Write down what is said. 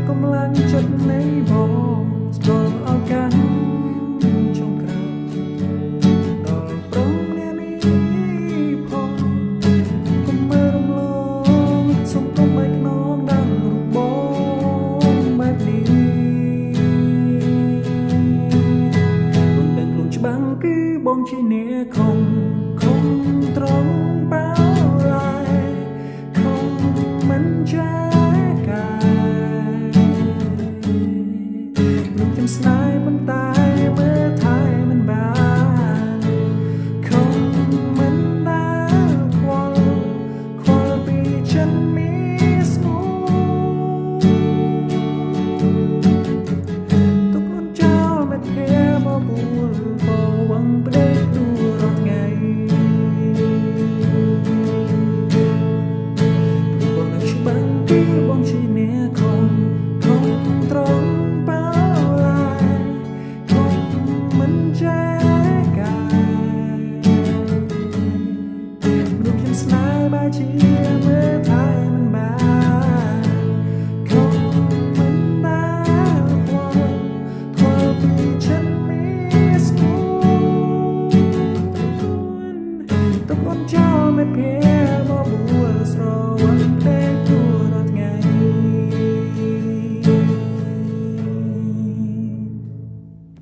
កម្លាំងចិត្តនៃបងស្គាល់ឲ្យកាន់ចុងក្រោយដល់ព្រមនានេះផងកុំមើលរំលងសុំទុំឲ្យខ្នងដាំរូបបងបែបនេះមិនដឹងខ្លួនច្បាំងគឺបងជាអ្នកខំត្រង់បោឡាយខំមិនចាកាយលោកខ្ញុំស្នេហ៍ប៉ុន្តែមើលថែមិនបានខំមិនដែលខ្វល់ពីចិនមានស្នូទុកខ្លួនចោលមិនធៀបមកពួលបវងប្រេកដួលរាល់ថ្ងៃបងជាអ្នកខំត្រង់បោឡាយខំមិនចាកាយមនុស្សខ្ញុំស្នេហ៍បែរជាមើលថែមិនបានខំមិនដែលខ្វល់ពីចិនមានស្នូទុកអូនចោលមិនភ័យមកបួលស្រវឹងទេ